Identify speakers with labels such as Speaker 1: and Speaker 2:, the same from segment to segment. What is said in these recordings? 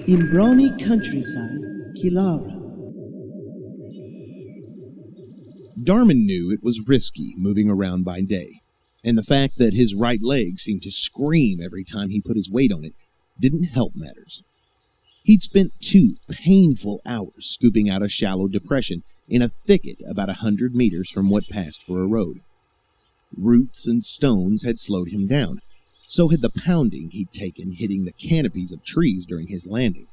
Speaker 1: In brawny countryside, Kilara.
Speaker 2: Darman knew it was risky moving around by day, and the fact that his right leg seemed to scream every time he put his weight on it didn't help matters. He'd spent 2 painful hours scooping out a shallow depression in a thicket about 100 meters from what passed for a road. Roots and stones had slowed him down. So had the pounding he'd taken hitting the canopies of trees during his landing.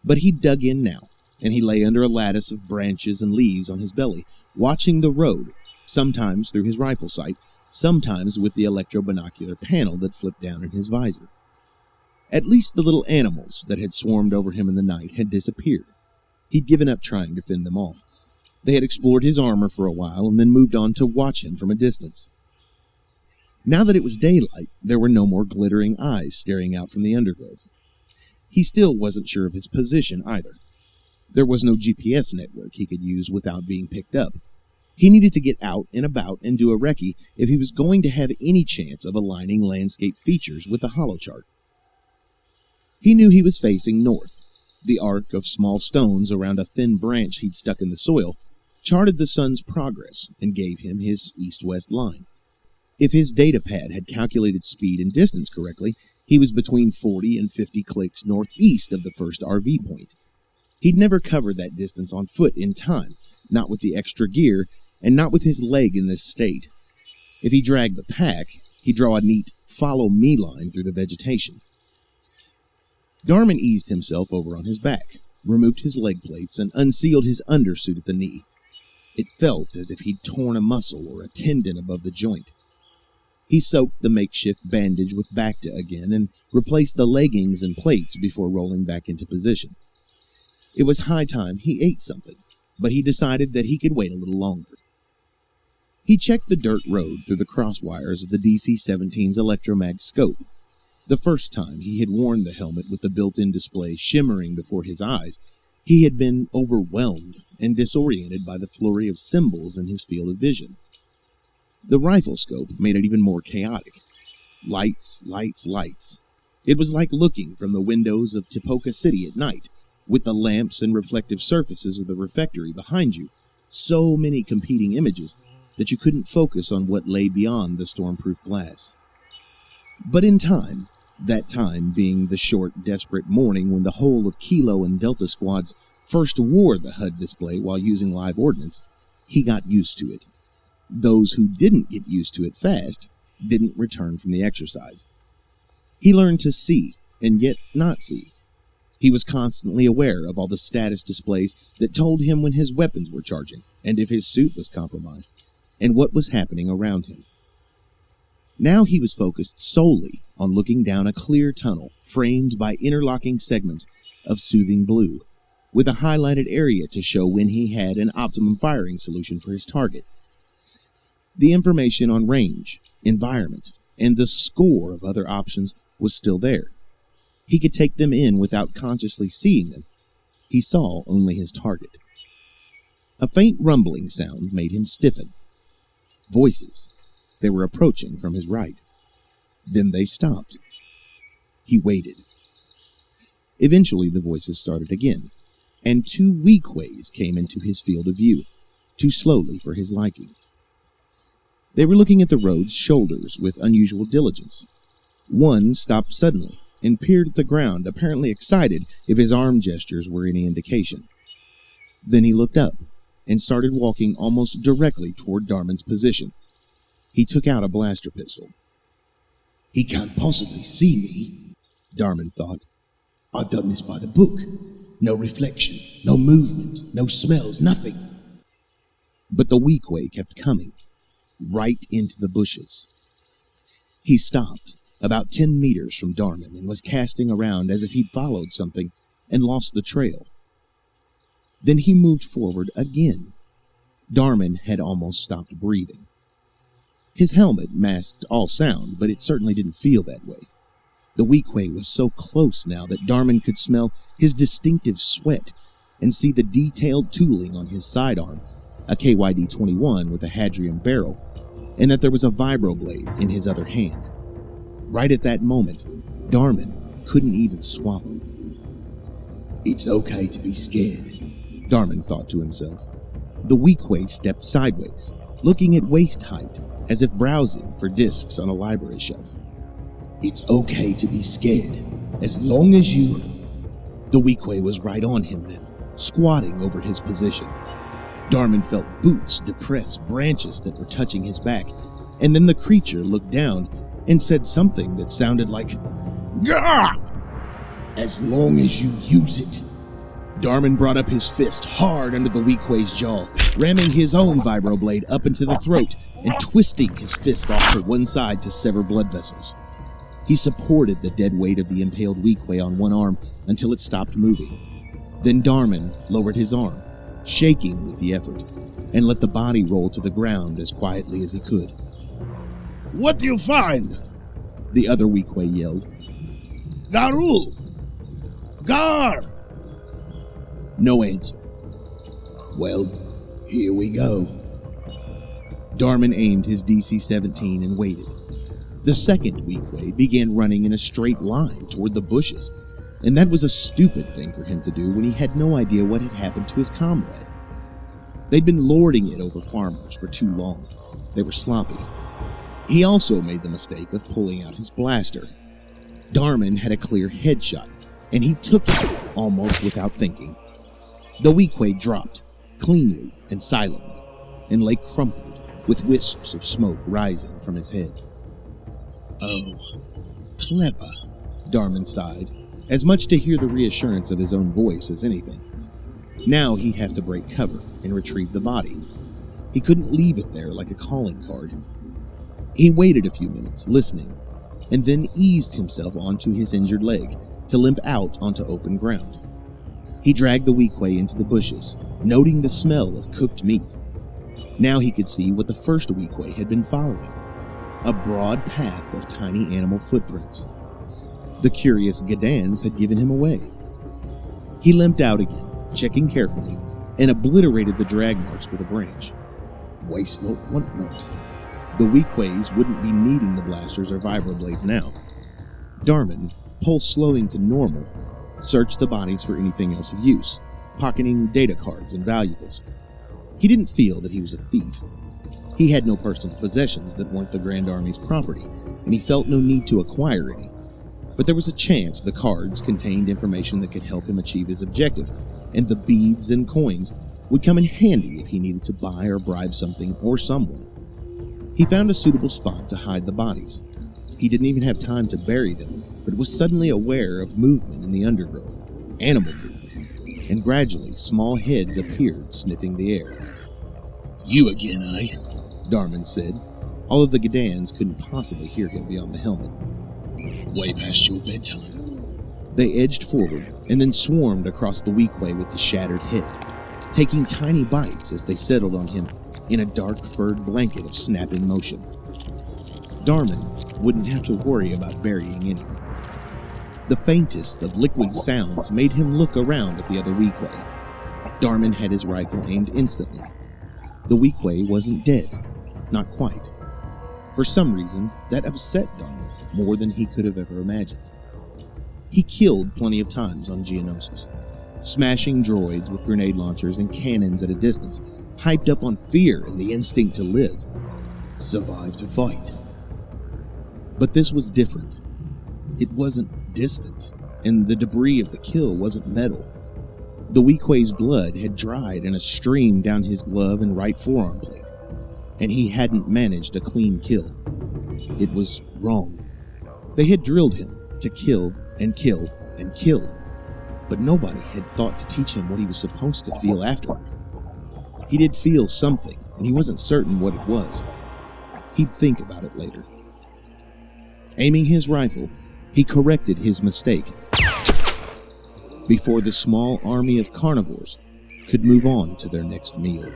Speaker 2: But he dug in now, and he lay under a lattice of branches and leaves on his belly, watching the road, sometimes through his rifle sight, sometimes with the electro-binocular panel that flipped down in his visor. At least the little animals that had swarmed over him in the night had disappeared. He'd given up trying to fend them off. They had explored his armor for a while and then moved on to watch him from a distance. Now that it was daylight, there were no more glittering eyes staring out from the undergrowth. He still wasn't sure of his position either. There was no GPS network he could use without being picked up. He needed to get out and about and do a recce if he was going to have any chance of aligning landscape features with the holochart. He knew he was facing north. The arc of small stones around a thin branch he'd stuck in the soil charted the sun's progress and gave him his east-west line. If his datapad had calculated speed and distance correctly, he was between 40 and 50 clicks northeast of the first RV point. He'd never covered that distance on foot in time, not with the extra gear, and not with his leg in this state. If he dragged the pack, he'd draw a neat follow-me line through the vegetation. Darman eased himself over on his back, removed his leg plates, and unsealed his undersuit at the knee. It felt as if he'd torn a muscle or a tendon above the joint. He soaked the makeshift bandage with Bacta again and replaced the leggings and plates before rolling back into position. It was high time he ate something, but he decided that he could wait a little longer. He checked the dirt road through the crosswires of the DC-17's electromag scope. The first time he had worn the helmet with the built-in display shimmering before his eyes, he had been overwhelmed and disoriented by the flurry of symbols in his field of vision. The rifle scope made it even more chaotic. Lights, lights, lights. It was like looking from the windows of Tipoca City at night, with the lamps and reflective surfaces of the refectory behind you. So many competing images that you couldn't focus on what lay beyond the stormproof glass. But in time, that time being the short, desperate morning when the whole of Kilo and Delta squads first wore the HUD display while using live ordnance, he got used to it. Those who didn't get used to it fast didn't return from the exercise. He learned to see, and yet not see. He was constantly aware of all the status displays that told him when his weapons were charging, and if his suit was compromised, and what was happening around him. Now he was focused solely on looking down a clear tunnel framed by interlocking segments of soothing blue, with a highlighted area to show when he had an optimum firing solution for his target. The information on range, environment, and the score of other options was still there. He could take them in without consciously seeing them. He saw only his target. A faint rumbling sound made him stiffen. Voices. They were approaching from his right. Then they stopped. He waited. Eventually the voices started again, and 2 Weequays came into his field of view, too slowly for his liking. They were looking at the road's shoulders with unusual diligence. One stopped suddenly and peered at the ground, apparently excited if his arm gestures were any indication. Then he looked up and started walking almost directly toward Darman's position. He took out a blaster pistol.
Speaker 3: He can't possibly see me,
Speaker 2: Darman thought.
Speaker 3: I've done this by the book. No reflection, no movement, no smells, nothing.
Speaker 2: But the Weequay kept coming, right into the bushes. He stopped about 10 meters from Darman and was casting around as if he'd followed something and lost the trail. Then he moved forward again. Darman had almost stopped breathing. His helmet masked all sound, but it certainly didn't feel that way. The Weequay was so close now that Darman could smell his distinctive sweat and see the detailed tooling on his sidearm, a KYD-21 with a Hadrian barrel, and that there was a vibroblade in his other hand. Right at that moment, Darman couldn't even swallow.
Speaker 3: It's okay to be scared,
Speaker 2: Darman thought to himself. The Weequay stepped sideways, looking at waist height, as if browsing for discs on a library shelf.
Speaker 3: It's okay to be scared, as long as you...
Speaker 2: The Weequay was right on him now, squatting over his position. Darman felt boots depress branches that were touching his back, and then the creature looked down and said something that sounded like, "Gah!"
Speaker 3: As long as you use it.
Speaker 2: Darman brought up his fist hard under the Weequay's jaw, ramming his own vibroblade up into the throat and twisting his fist off to one side to sever blood vessels. He supported the dead weight of the impaled Weequay on one arm until it stopped moving. Then Darman lowered his arm, shaking with the effort, and let the body roll to the ground as quietly as he could.
Speaker 4: "What do you find?"
Speaker 2: the other Weequay yelled.
Speaker 4: "Garul! Gar!"
Speaker 2: No answer.
Speaker 3: Well, here we go.
Speaker 2: Darman aimed his DC-17 and waited. The second Weequay began running in a straight line toward the bushes, and that was a stupid thing for him to do when he had no idea what had happened to his comrade. They'd been lording it over farmers for too long. They were sloppy. He also made the mistake of pulling out his blaster. Darman had a clear headshot, and he took it almost without thinking. The Weequay dropped, cleanly and silently, and lay crumpled, with wisps of smoke rising from his head.
Speaker 4: "Oh, clever,"
Speaker 2: Darman sighed, as much to hear the reassurance of his own voice as anything. Now he'd have to break cover and retrieve the body. He couldn't leave it there like a calling card. He waited a few minutes, listening, and then eased himself onto his injured leg to limp out onto open ground. He dragged the Weequay into the bushes, noting the smell of cooked meat. Now he could see what the first Weequay had been following, a broad path of tiny animal footprints. The curious Gadans had given him away. He limped out again, checking carefully, and obliterated the drag marks with a branch.
Speaker 3: Waste not, want not.
Speaker 2: The Weequays wouldn't be needing the blasters or vibroblades now. Darman, pulse slowing to normal, searched the bodies for anything else of use, pocketing data cards and valuables. He didn't feel that he was a thief. He had no personal possessions that weren't the Grand Army's property, and he felt no need to acquire any. But there was a chance the cards contained information that could help him achieve his objective, and the beads and coins would come in handy if he needed to buy or bribe something or someone. He found a suitable spot to hide the bodies. He didn't even have time to bury them, but was suddenly aware of movement in the undergrowth, animal movement, and gradually small heads appeared sniffing the air.
Speaker 3: You again, eh?
Speaker 2: Darman said, although the Gadans couldn't possibly hear him beyond the helmet.
Speaker 3: Way past your bedtime.
Speaker 2: They edged forward and then swarmed across the Weequay with the shattered head, taking tiny bites as they settled on him in a dark furred blanket of snapping motion. Darman wouldn't have to worry about burying anyone. The faintest of liquid sounds made him look around at the other Weequay. Darman had his rifle aimed instantly. The Weequay wasn't dead. Not quite. For some reason, that upset Darman more than he could have ever imagined. He killed plenty of times on Geonosis, smashing droids with grenade launchers and cannons at a distance, hyped up on fear and the instinct to live.
Speaker 3: Survive to fight.
Speaker 2: But this was different. It wasn't distant, and the debris of the kill wasn't metal. The Weequay's blood had dried in a stream down his glove and right forearm plate, and he hadn't managed a clean kill. It was wrong. They had drilled him to kill and kill and kill, but nobody had thought to teach him what he was supposed to feel afterward. He did feel something, and he wasn't certain what it was. He'd think about it later. Aiming his rifle, he corrected his mistake before the small army of carnivores could move on to their next meal.